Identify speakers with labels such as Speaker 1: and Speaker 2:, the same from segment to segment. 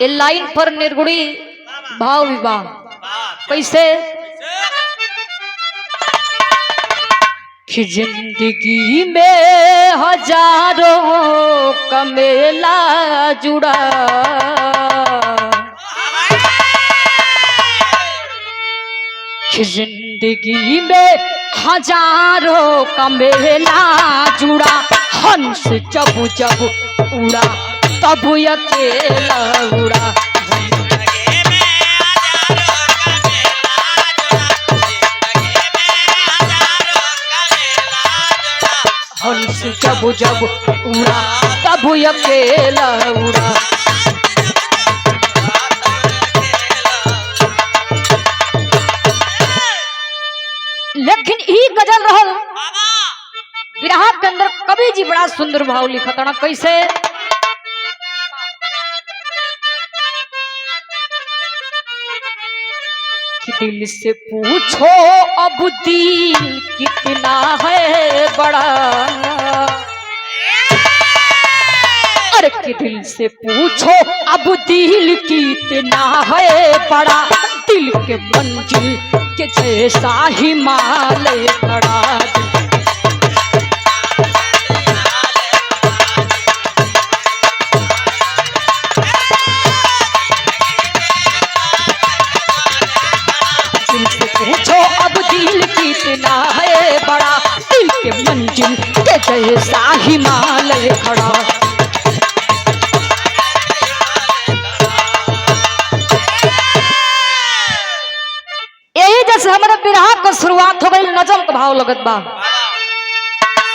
Speaker 1: ये लाइन पर निर्गुणी भाव विवाह कैसे कि जिंदगी में हजारों का मेला जुड़ा कि जिंदगी में हजारों का मेला जुड़ा हंस जब जब उड़ा तब अकेला उड़ा हंस जब जब उड़ा तब अकेला उड़ा लेकिन ई गजल रहल विरह के अंदर कवि जी बड़ा सुंदर भाव लिखा था कैसे कि दिल से पूछो अब दिल कितना है बड़ा अरे कि दिल से पूछो अब दिल कितना है बड़ा दिल के मंजिल के जैसा हिमालय खड़ा है बड़ा दिल के मंजिल के जैसा हिमालय खड़ा यही जैसे हमारे विरह को शुरुआत हो गई नजम का भाव लगत बा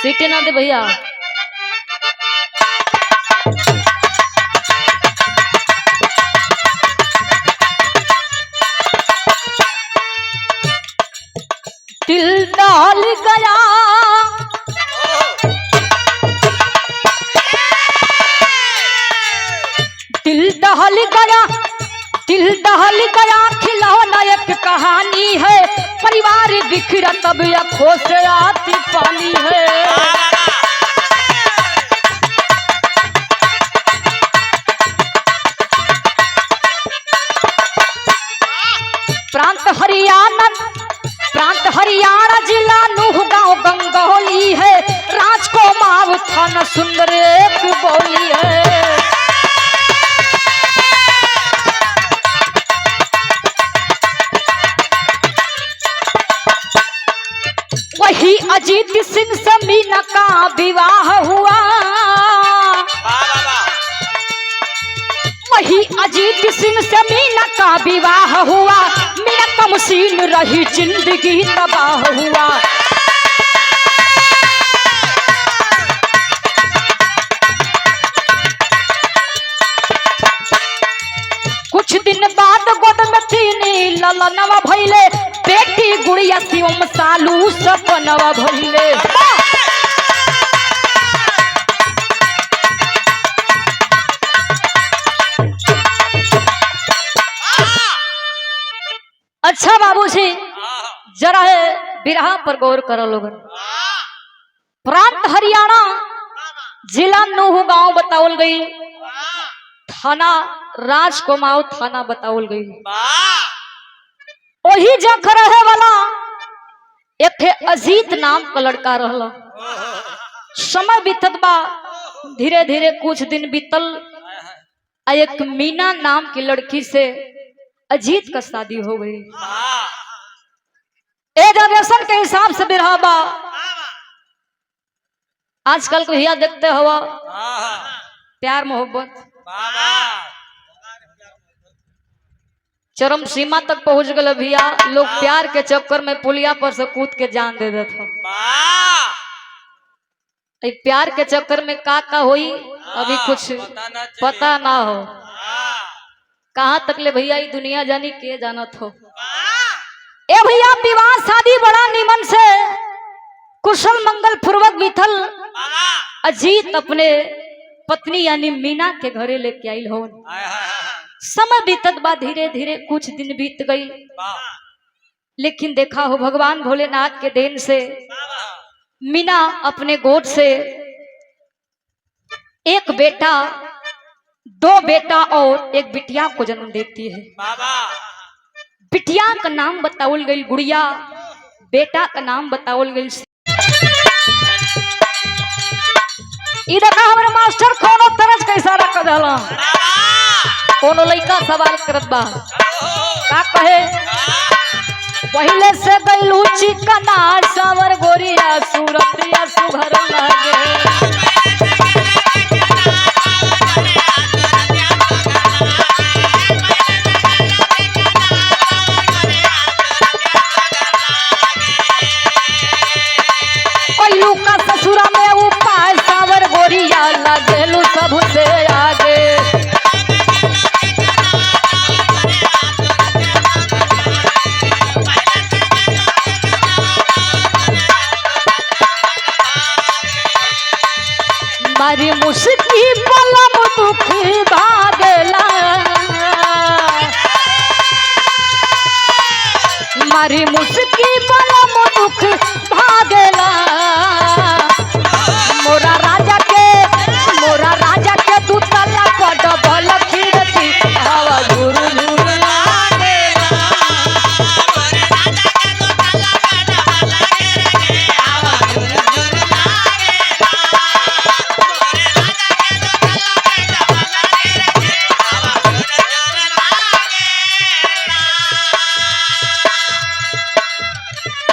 Speaker 1: सीटी ना दे भैया दिल डाल गया दिल दहल गया दिल दहल गया खिलौना एक कहानी है परिवार बिखरा तब आंखों से आती पानी है प्रांत हरियाणा जिला नूह गांव गंगोली है राजकुमार थाना सुंदर एक बोली है वही अजीत सिंह से मीना का विवाह हुआ वही अजीत सिंह से मीना का विवाह हुआ मीना कमसीन रही जिंदगी तबाह हुआ कुछ दिन बाद गोद में थी ललनवा भइले बेटी गुड़िया शिवम सालू सपनवा भइले अच्छा बाबूजी जरा है बिरहा पर गौर करो लोगन प्रांत हरियाणा जिला नूह गांव बतावल गई थाना राजकुमार थाना बतावल गई वही जगह रहे वाला एक अजीत नाम का लड़का रहला समय बीतत बा धीरे धीरे कुछ दिन बीतल एक मीना नाम की लड़की से अजीत का शादी हो गई ए जनरेशन के हिसाब से बिरहा बा आजकल को भैया देखते हो प्यार मोहब्बत चरम सीमा तक पहुंच गए भैया लोग प्यार के चक्कर में पुलिया पर से कूद के जान दे देते प्यार के चक्कर में का होई अभी कुछ पता ना हो कहाँ तक ले भैया ये दुनिया जानी के जानत हो ए भैया विवाह शादी बड़ा निमन से कुशल मंगल पूर्वक बीतल अजीत अपने पत्नी यानी मीना के घरे लेके आई हो समय बीतत बा धीरे धीरे कुछ दिन बीत गई लेकिन देखा हो भगवान भोलेनाथ के देन से मीना अपने गोद से एक बेटा 2 बेटा और एक बिटिया को जन्म देती है। बिटिया का नाम बतावल गई गुड़िया, बेटा का नाम बतावल गई। ई देखा हमारे मास्टर कोनो तरस कैसा रख दला, कोनो लइका सवाल करत बा का कहे, पहले से गइलू चिकना सावर गोरिया सूरतिया सुघर लागे। पहलू का ससुरा में उपाय सावर गोरिया लागेलू सबसे आगे। मारी मुस्की पलम दुखी भागला, मारी मुस्की पलम दुख भागला। मोरा राजा के दू तला पर डबल खिड़की हवा झुरु झुरु लागेला।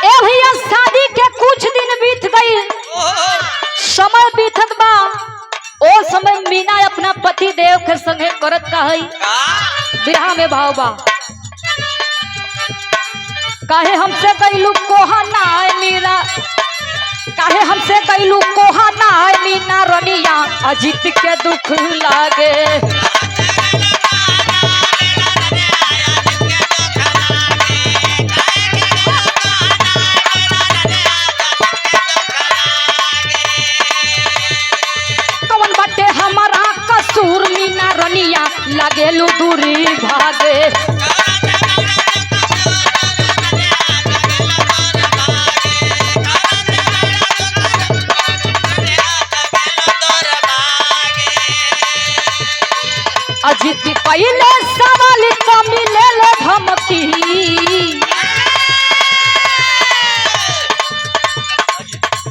Speaker 1: ए भैया शादी के कुछ दिन बीत गई, समय बीतत बा। ओ समय मीना अपना पति देव के संगे करत का है बिरहा में भाव बा, काहे हमसे कैलू कोहा ना मीरा, काहे हमसे कैलू कोहा ना मीना रनिया अजीत के दुख लागे। कवन बटे हमारा कसूर मीना रनिया लागेलू दूरी भागे। अजीत पहले सवाल का मिले ले धमकी,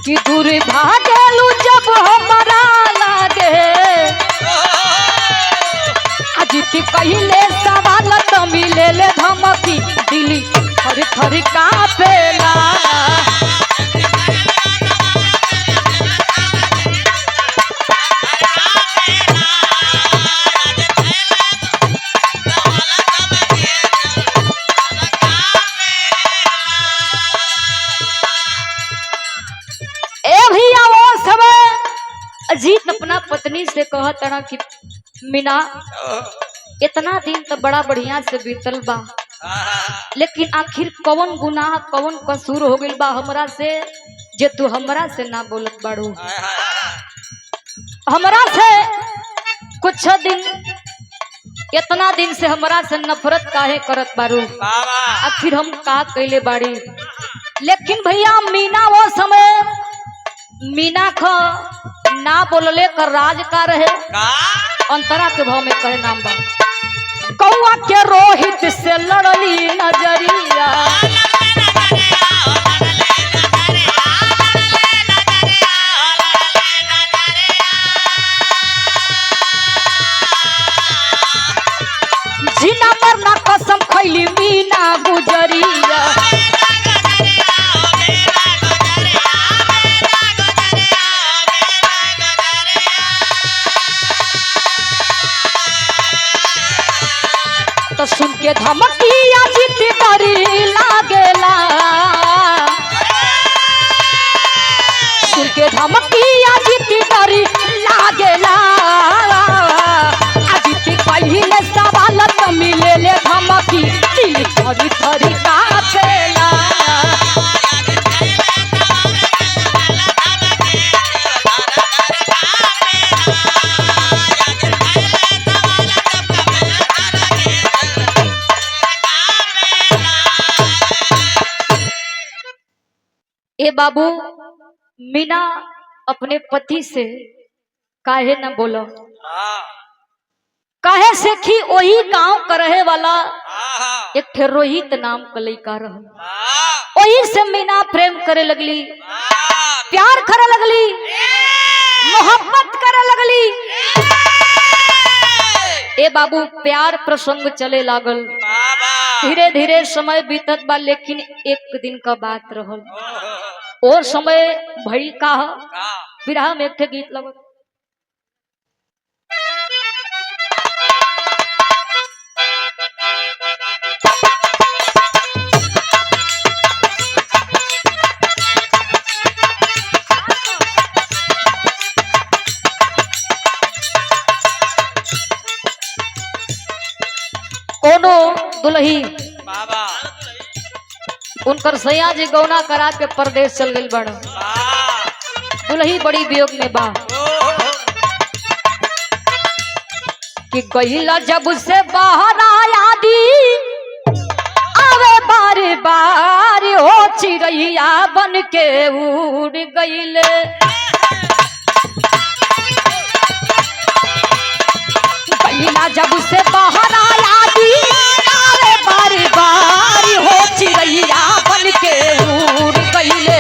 Speaker 1: कि दूर भागेलू जब हमारा लागे। अजीत पहले सवाल का मिले ले धमकी, दिली थर थर कांपेला। अजीत अपना पत्नी से कहा तड़ा कि मीना इतना दिन तो बड़ा बढ़िया से बीतल बा, लेकिन आखिर कौन गुनाह कौन कसूर हो गइल बा हमरा से जे तू हमरा से ना बोलत बाड़ू। हमरा से कुछ दिन इतना दिन से हमरा से नफरत काहे करत बाड़ू, आखिर हम का कैले बाड़ी। लेकिन भैया मीना वो समय मीना का ना बोलले कर राज का रहे, अंतरा के भाव में कहे नाम बा, कौआ के रोहित से लड़ली नजरिया। जीना मरना कसम खैली मीना गुजरिया। तो सुन के धमकी अजीत डरी लागेला, सुन के धमकी अजीत डरी लागेला। अजीत पहले सवाल तो मिले ले धमकी, दिल थरी थरी कांपेला। ए बाबू मीना अपने पति से काहे न बोलो, कहे से कि वही गांव का रहे वाला एक ठे रोहित नाम का लड़का रह, वही से मीना प्रेम करे लगली, प्यार करे लगली, मोहब्बत करे लगली। ए बाबू प्यार प्रसंग चले लागल, धीरे धीरे समय बीतत बा, लेकिन एक दिन का बात रहल। और समय भई का विरह में एक ठे गीत लगल। कोनो दुल्ही उनकर सैया जी गौना करा के परदेश चल गई बड़, दुल्ही बड़ी वियोग में बा कि गईला जब से बाहर आया दी आवे बार बार हो चिड़ैया बन के उड़ गईले। गईला जब से बाहर आया दी आवे बार बार हो चिड़ैया बन के उड़ गईले।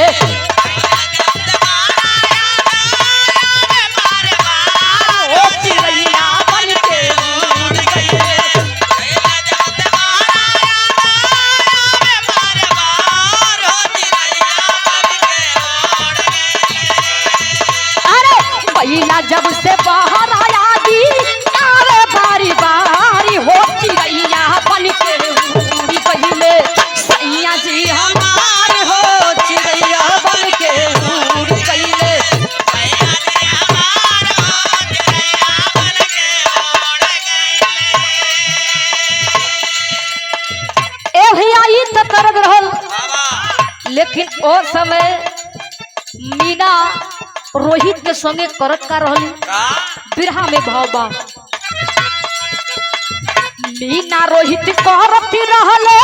Speaker 1: जब से बाहर आया दी आवे बारी बारी हो चिड़ैया बन के उड़ गईले। सैया जी हमार हो चिड़ैया बन के उड़ गईले। ए भैया ई त करद रहल, लेकिन ओ समय मीना रोहित के संगे करत का रहली, बिरहा में भाव बा। मीना रोहित करत रहले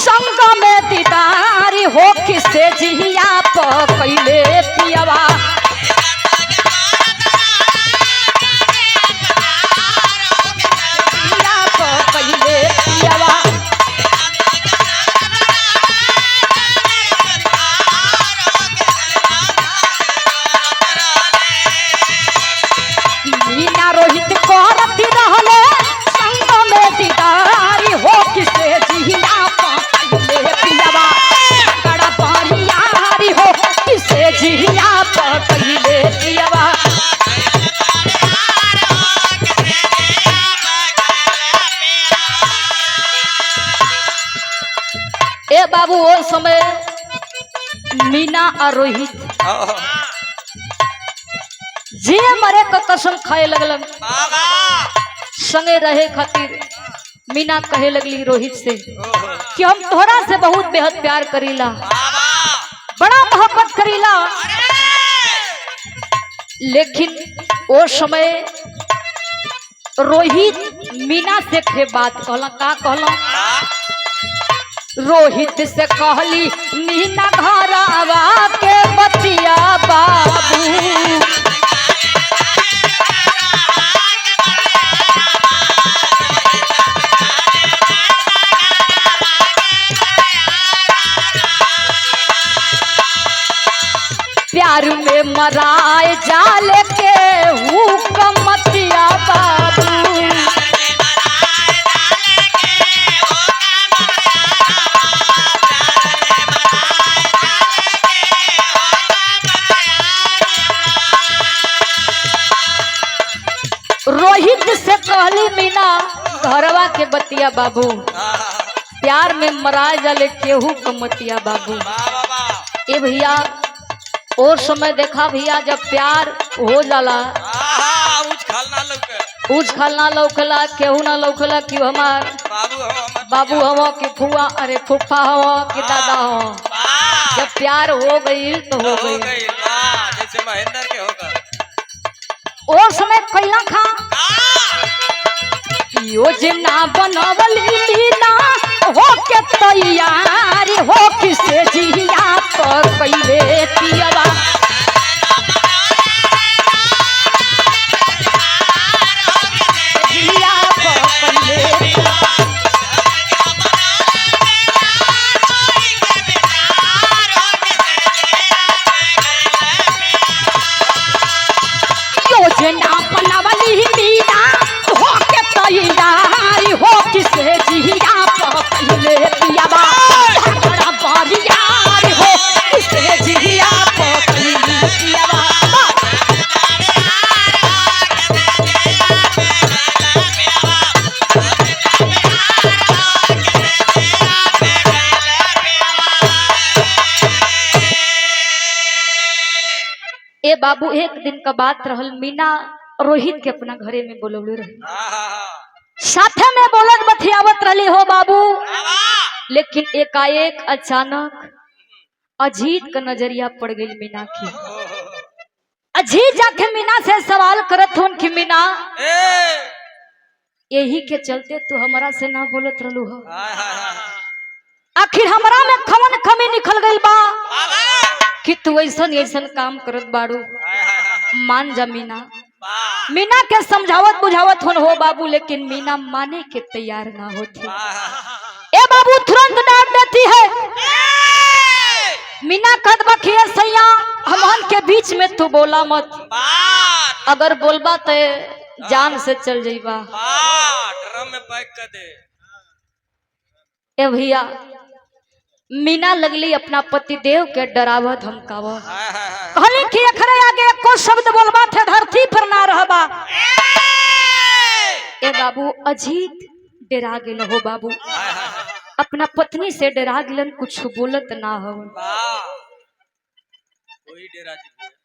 Speaker 1: संग में दीदारी हो किसे जिया पकैले पियवा। पकैले पियवा रोहित करती रहले संग में दीदारी हो किसे जिया पकैले पियवा। कड़ा परियारी हो किसे जिया पकैले पियवा। ए बाबू वो समय मीना और रोहित जे मरे का कसम खाए लगलन, संगे रहे खातिर मीना कहे लगली रोहित से कि हम तोहरा से बहुत बेहद प्यार करीला, बड़ा मोहब्बत करीला। लेकिन वो समय रोहित मीना से के बात कहला, का कहला? रोहित से कहली मीना घर आवा के बतिया बाबू। प्यार में मराए जाले के हुकमतिया बाबू। रोहित से कहली मीना घरवा के बतिया बाबू, प्यार में मराए जाले केहू कमतिया बाबू। ए भैया और समय देखा भैया जब प्यार हो जाला उज खालना लौकला केहू ना लौकला कि हमार बाबू हवा कि फुआ अरे फुफा हवा कि दादा हवा। जब प्यार हो गई तो हो गई,
Speaker 2: जैसे महेंद्र के होगा।
Speaker 1: और समय कैला खा योजना बनवली मीना हो के तैयारी हो किसे जिया पकैले पियवा। जिया ए बाबू एक दिन का बात रहल, मीना रोहित के अपना घरे में बोलौले रही, साथे में बोलत बतियावत रही हो बाबू। लेकिन एकाएक अचानक अजीत का नजरिया पड़ गई मीना की। अजीत जाके मीना से सवाल करत हूं कि मीना यही के चलते तू हमारा से ना बोलत रहलू हो, आखिर हमरा में कौन कमी निकल गई बा कि तू ऐसन ऐसन काम करत बाड़ू। मान जा मीना। मीना के समझावत बुझावत हो बाबू, लेकिन मीना माने के तैयार ना होती। ए बाबू तुरंत डांट देती है। मीना कहत बा कि सैया हमन के बीच में तू बोला मत, अगर बोलबा तो जान से चल जाइबा।
Speaker 2: ड्रम में पैक कर दे।
Speaker 1: ए भैया मीना लगली अपना पति देव के डरावा धमकावा, कहली कि अखरे आगे एको शब्द बोलबा थे धरती पर ना रहबा। ए बाबू अजीत डरा गेल हो बाबू, अपना पत्नी से डरा गेलन, कुछ बोलत ना हो।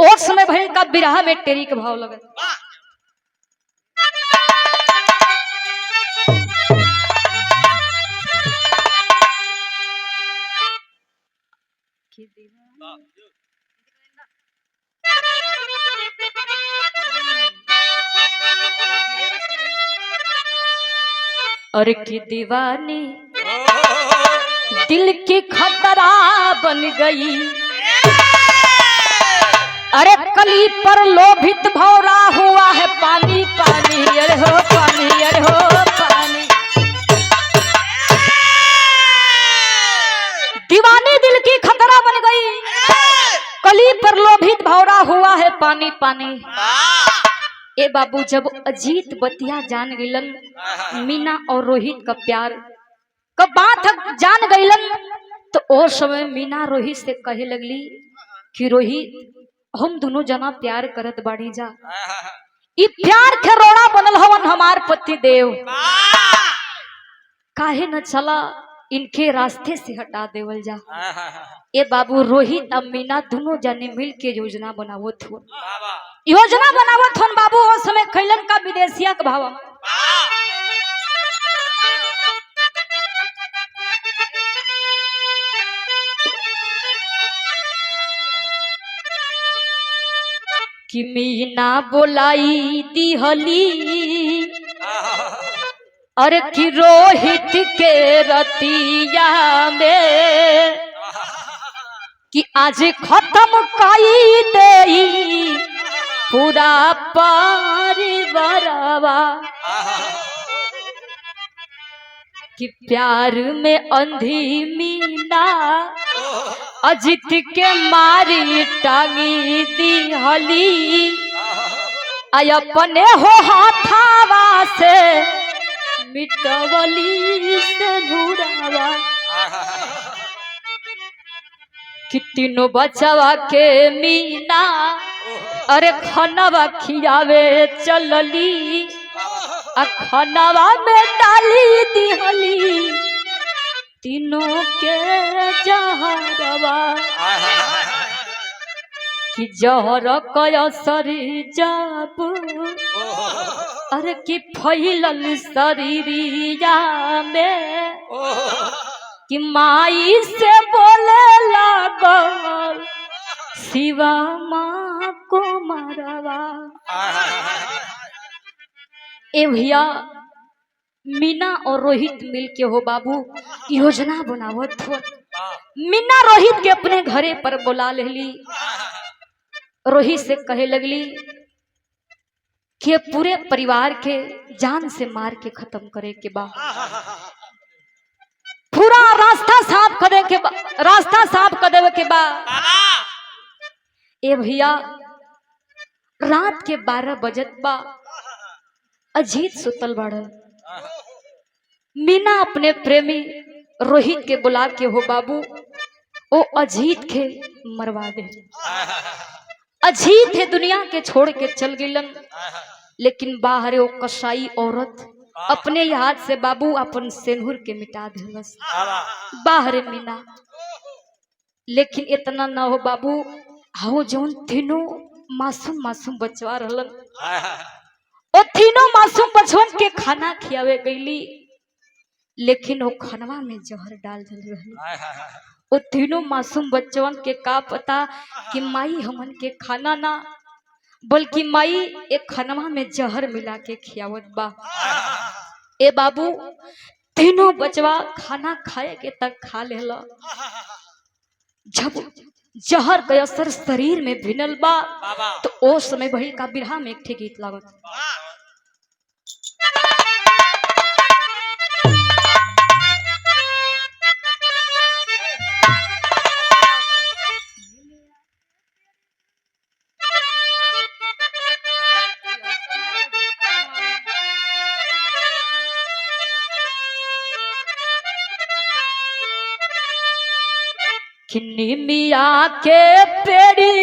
Speaker 1: और समय भइल का बिरहा में टेरी के भाव लगल। और की दीवानी दिल की खतरा बन गई, अरे कली पर लोभित भौरा हुआ है पानी पानी, अरे हो पानी, अरे हो पानी। दीवानी दिल की खतरा बन गई, कली पर लोभित भौरा हुआ है पानी पानी। ए बाबू जब अजीत बतिया जान गईलन, मीना और रोहित का प्यार का बात जान गईलन, तो और समय मीना रोहित से कहे लगली कि रोहित हम दोनों जना प्यार करत बाड़ी जा, ई प्यार के रोड़ा बनल हवन हमार पति देव, काहे न चला इनके रास्ते से हटा देवल जा। ए बाबू रोहित और मीना दोनों जने मिल के योजना बनावत हो, योजना बनावत हन बाबू। उस समय खैलन का विदेशिया का भाव कि मीना बोलाई दिहली, अरे कि रोहित के रतिया में कि आज खत्म काई देई पूरा परिवारवा, कि प्यार में अंधी मीना अजित के मारी टांगी दिहली, आय अपने हो हाथावा से मिटवली से धुरावा, कि तीनों बचवा के मीना अरे खनवा खियावे चलली, खनवा में डाली दिहली तीनों के जहरवा, कि जहर कसरी जब अरे कि फैलल शरीरिया में, कि माई से बोले लागल शिवा माँ को मरवा। ए भैया मीना और रोहित मिलके हो बाबू योजना बनावत हो। मीना रोहित के अपने घरे पर बुला लेली, रोहित से कहे लगली कि पूरे परिवार के जान से मार के खत्म करे के बा, पूरा रास्ता साफ करे के बा, रास्ता साफ कर देवे के बा। ए भैया रात के 12 बजत बा, अजीत सुतल बाड़ल। मीना अपने प्रेमी रोहित के बुला के हो बाबू ओ अजीत के मरवा दे। अजीत है दुनिया के छोड़ के चल गिलन, लेकिन बाहर वो कसाई औरत अपने हाथ से बाबू अपन सेनुर के मिटा दिलस बाहर मीना। लेकिन इतना ना हो बाबू, हाउ जौन तीनों मासूम मासूम बचवा रहलन।
Speaker 2: हाय हाय
Speaker 1: ओ तीनों मासूम बचवन के खाना खियावे गईली, लेकिन वो खानवा में जहर डाल दिल रहली।
Speaker 2: हाय हाय हाय
Speaker 1: वो तीनों मासूम बच्चवन के का पता कि माई हमन के खाना ना, बल्कि माई एक खानवा में जहर मिला के खियावत बा। ए बाबू, तीनों बचवा खाना खाए के तक खा लेला। जब जहर के असर शरीर में भिनल बा
Speaker 2: बाबा
Speaker 1: तो ओ समय वही का बिरहा में एक ठे गीत लागत। किन्नी मिया के पेड़ी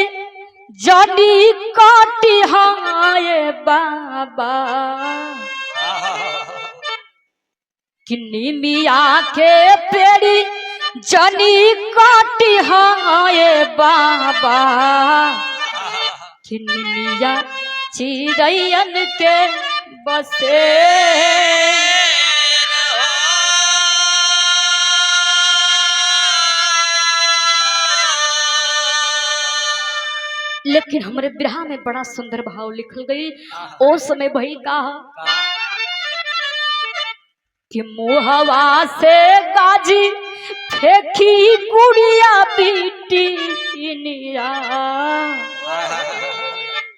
Speaker 1: जानी काटी हाय बाबा, किन्नी मिया के पेड़ी जानी काटी हाय बाबा, किन्नी मिया चिड़ैयन के बसे। लेकिन हमारे बिरहा में बड़ा सुंदर भाव लिखल गई। ओ समय वही कहा कि मुहवा से गाजी फेंकी गुड़िया बिटिनिया,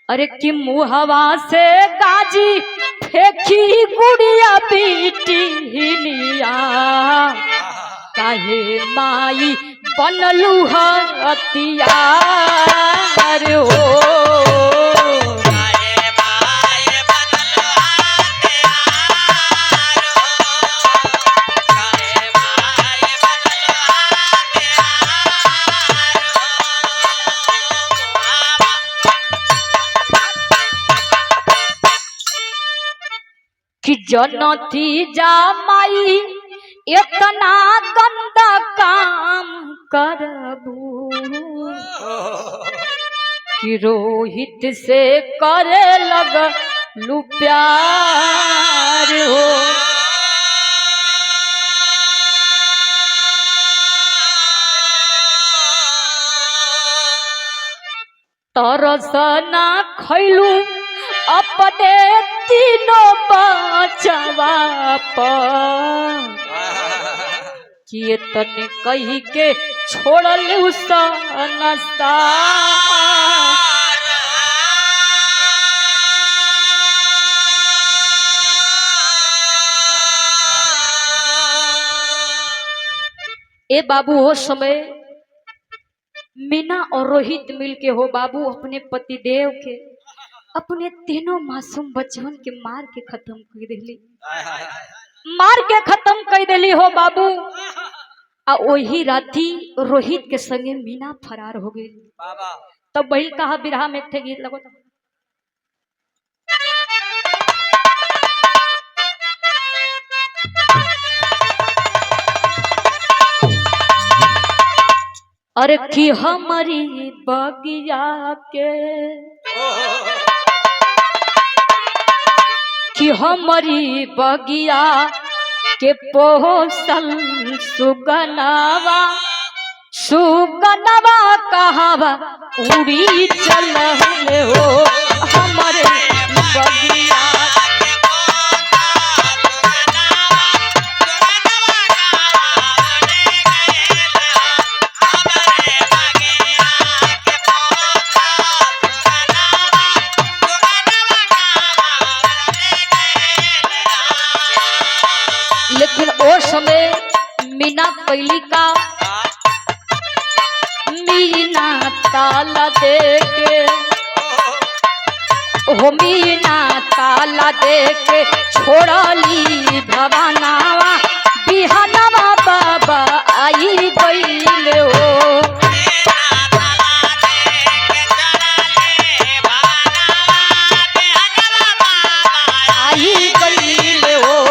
Speaker 1: अरे कि मुहवा से गाजी फेंकी गुड़िया बिटिनिया, काहे माई बनलू हतियार हो। कि जनती जा माई इतना गंदा काम करबू, कि रोहित से करे लगलू प्यार हो। तरस ना खैलू अपने तीनों बचवा पर, कि तने कही के छोड़ल सनसा। ए बाबू, हो समय मीना और रोहित मिलके हो बाबू अपने पति देव के, अपने तीनों मासूम बच्चन के मार के खत्म कर दिली, मार के खत्म कर दिली हो बाबू। आ वही राती रोहित के संगे मीना फरार हो गई। तब वही कहा बिरहा में एक ठे गीत लगो। अरे कि हमारी बगिया के, कि हमारी बगिया के पोसल सुगनावा, सुगनावा कहावा उड़ी चल हो हमारे बगिया। लेकिन ओ समय मीना कैली का, मीना ताला दे के, हो मीना ताला दे के छोड़ली भवनावा, बिहनवा बाबा आई गईले हो। आई गईले हो।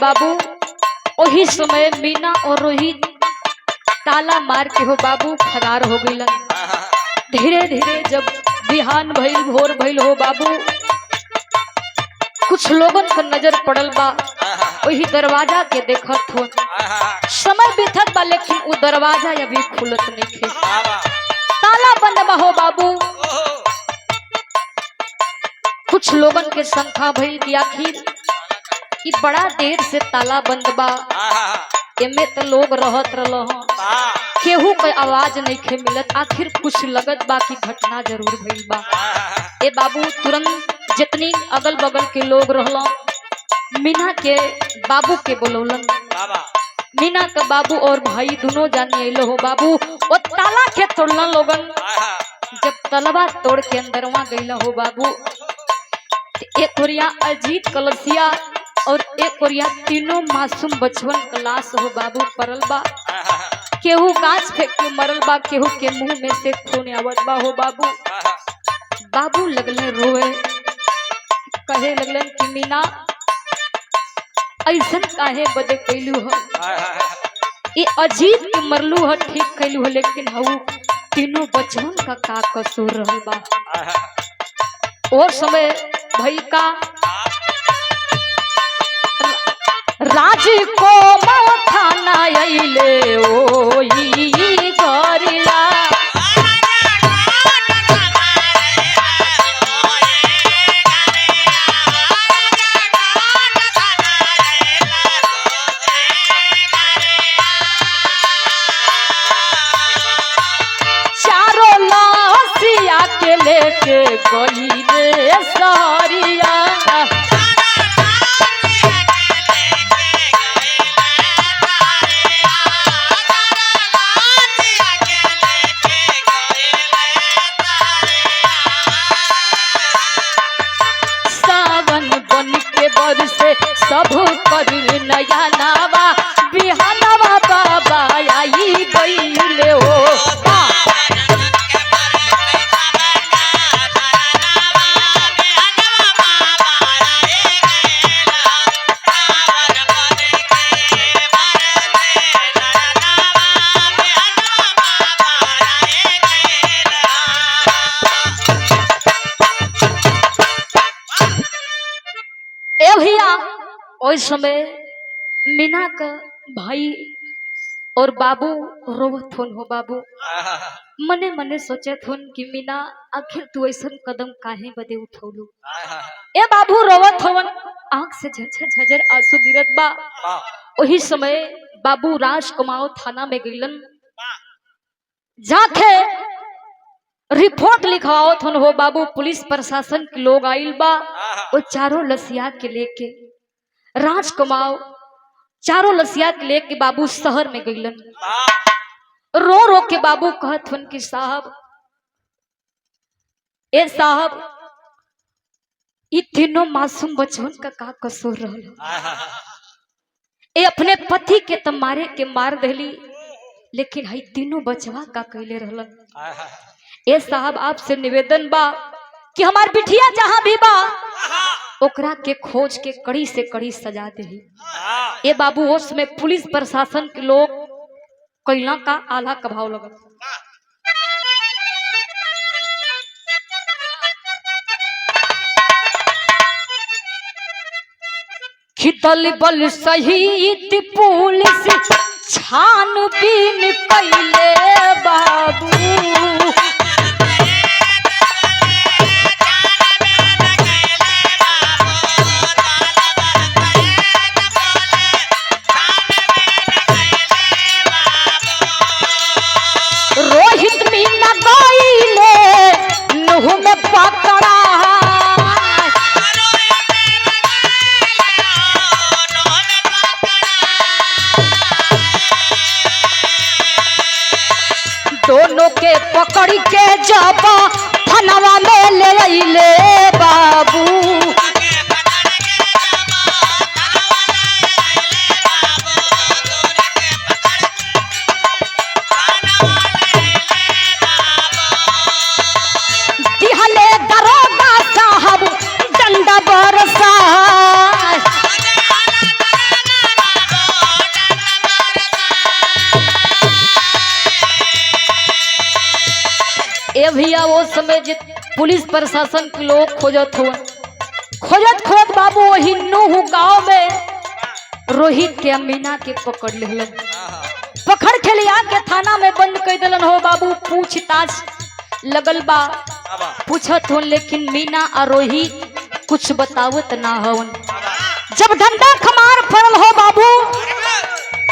Speaker 1: बाबू वही समय मीना और रोहित ताला मार के हो बाबू फरार हो गई। धीरे धीरे जब बिहान भइल भोर भइल हो बाबू कुछ लोगन को नजर पड़ल बा वही दरवाजा के देखत हो। समय बीतत बा लेकिन वो दरवाजा अभी खुलत नहीं थे, ताला बंद बा हो बाबू। कुछ लोगन के शंका भइल कि आखिर ई बड़ा देर से ताला बंद बा, एमे तो लोग रहत रहल केहू के आवाज नहीं खे मिलत, आखिर कुछ लगत बा कि घटना जरूर भइल बा। ए बाबू तुरंत जितनी अगल बगल के लोग रहल मीना के बाबू के बोलौलन। मीना का बाबू और भाई दोनों जानी अलो हो बाबू और ताला के तोड़लन लोगन। जब तलवा तोड़ के अंदरवा गईला हो बाबू, एक ओरिया अजीत कलसिया और एक ओरिया तीनों मासूम बचवन का लाश हो बाबू पड़ल बा। केहू गाछ फेंक के मरल बा, केहू के मुंह में से खून आवत बा हो बाबू। बाबू लगले रोए, कहे लगलन कि मीना ऐसन काहे बदे कैलू हो, ये अजीत के मरलू हो ठीक कैलू हो, लेकिन हऊ तीनों बचवन का कसूर रहल बा। और समय भई का राज को थाना अइले ओही गरिया चारों लाशिया के लेके गइले सरिया। से सब कर नया नावा बिहानवा बाबा आई गईले हो। उस समय मीना का भाई और बाबू रोवत होन हो बाबू। मने मने सोचे थोन कि मीना आखिर तू ऐसा कदम काहे बदे उठौलू। ए बाबू रोवत होवन, आंख से झरझर झरझर आंसू गिरत बा। वही समय बाबू राजकुमार थाना में गइलन, जाके रिपोर्ट लिखवाओ थोन हो बाबू। पुलिस प्रशासन के लोग आइल बा, वो चारों लसिया के लेके राजकुमार चारों लसिया के लेके बाबू शहर में गइलन। रो रो के बाबू कहत हन कि साहब ए साहब ये तीनों मासूम बचवन का कसूर रहल। ए अपने पति के त मारे के मार देली, लेकिन हई तीनों बचवा का कैले रहलन। ए साहब आपसे निवेदन बा कि हमार बिटिया जहां भी बा ओकरा के खोज के कड़ी से कड़ी सजा दे। ए बाबू उस में पुलिस प्रशासन के लोग कैला का आला कभाव लगत। खितल बल सहित पुलिस छानबीन कैले बाबू। रोहित मीना गइले नुह में पकड़ा, दोनों के पकड़ के जब थानवा में ले अइले बाबू। दिहले दरोगा साहब डंडा बरसा, ए भैया वो समय पुलिस प्रशासन के लोग खोजत खोजत बाबू वही नूह गांव में रोहित के अमीना के पकड़ लेलन। पकड़ के लिया के थाना में बंद कर दिलन हो बाबू। पूछताछ लगल बा, पूछत हो लेकिन मीना और रोहित कुछ बतावत ना हवन। जब डंडा खमार पड़ल हो बाबू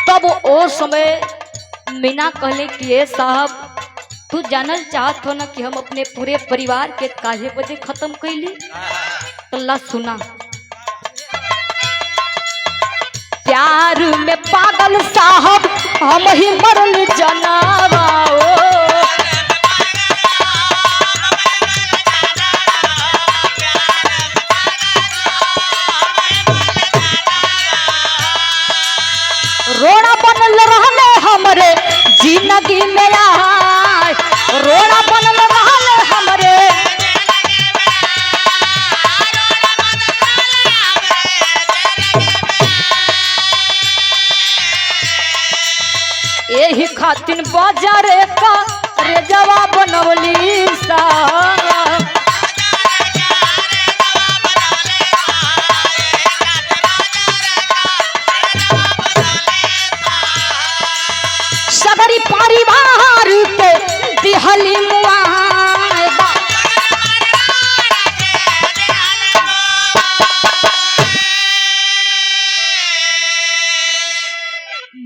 Speaker 1: तब ओ समय मीना कहले कि ये साहब तू जानल चाहत हो ना कि हम अपने पूरे परिवार के काहे बदे खत्म कैली। अल्लाह सुना, प्यार में पागल साहब हम ही मरल जनावा। रोना बनल रहले हमरे जिंदगी में आए, रोना बनल रहले हमरे। यही खातिर बाजारे का रे जवाब बनवली सा। सगरी परिवार के दिहली मुआबा।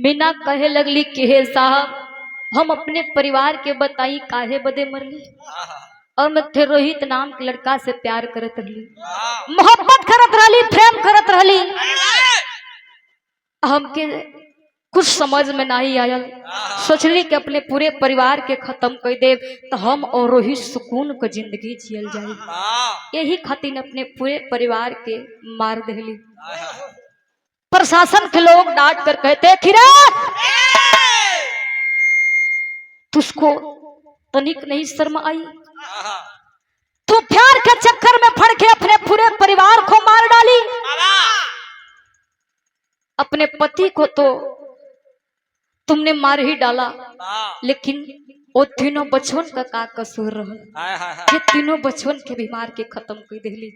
Speaker 1: मीना कहे लगली कि हे साहब हम अपने परिवार के बताई काहे बदे मरली। और मैं थे रोहित नाम के लड़का से प्यार करत रहली, मोहब्बत करत रहली, प्रेम करत रहली। हमके कुछ समझ में नहीं आयल, सोचली कि अपने पूरे परिवार के खत्म कर दे तो हम और रोहित सुकून को जिंदगी जियल जाए। यही खातिर अपने पूरे परिवार के मार देली। प्रशासन के लोग डांट कर कहते खिरा तुझको तनिक नहीं शर्म आई, तू प्यार के चक्कर में फड़ के अपने पूरे परिवार को मार डाली। अपने पति को तो तुमने मार ही डाला, लेकिन वो तीनों बचवन का कसूर रहा। ये तीनों बचवन के बीमार के खत्म कर दिली।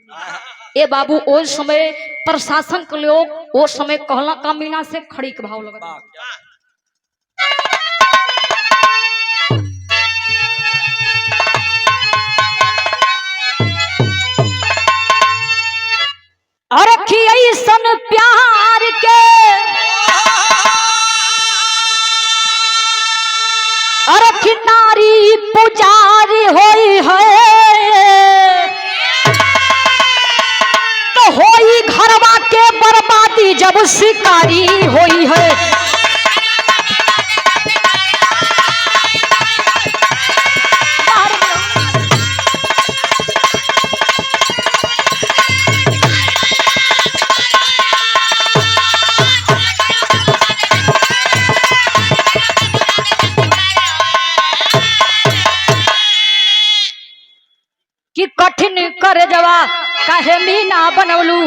Speaker 1: ए बाबू ओ समय प्रशासन के लोग वो समय कहला का मीना से खड़ी के भाव लगा। अरे ऐसन प्यार के अरे किनारी पुजारी होई है तो होई घरवा के बर्बादी जब शिकारी होई है। कि कठिन कर जवा काहे मीना बनवलू,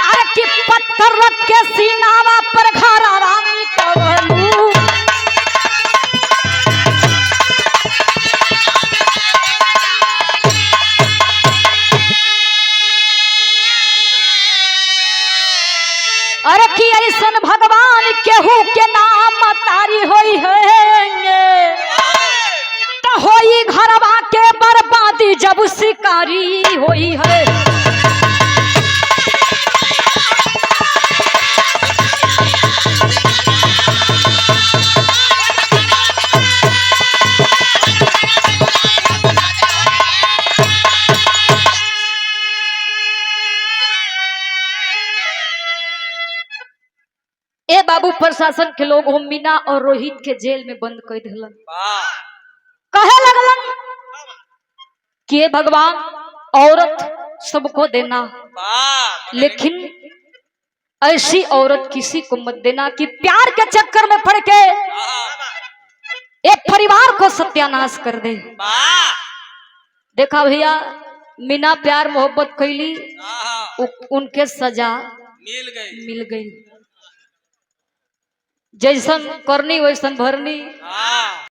Speaker 1: अरे कि पत्थर रख के सीनावा पर घरा रामी टवलू। अरे कि ऐसन भगवान केहू के नाम तारी होई है तो होई घरवा के बर्बादी जब शिकारी होई है। ए बाबू प्रशासन के लोग हम मीना और रोहित के जेल में बंद कर दिलन। कहे लगलन कि भगवान औरत सबको देना, लेकिन ऐसी औरत किसी को मत देना कि प्यार के चक्कर में पड़ के एक परिवार को सत्यानाश कर दे। देखा भैया मीना प्यार मोहब्बत कैली, उनके सजा मिल गई। जैसन करनी वैसन भरनी।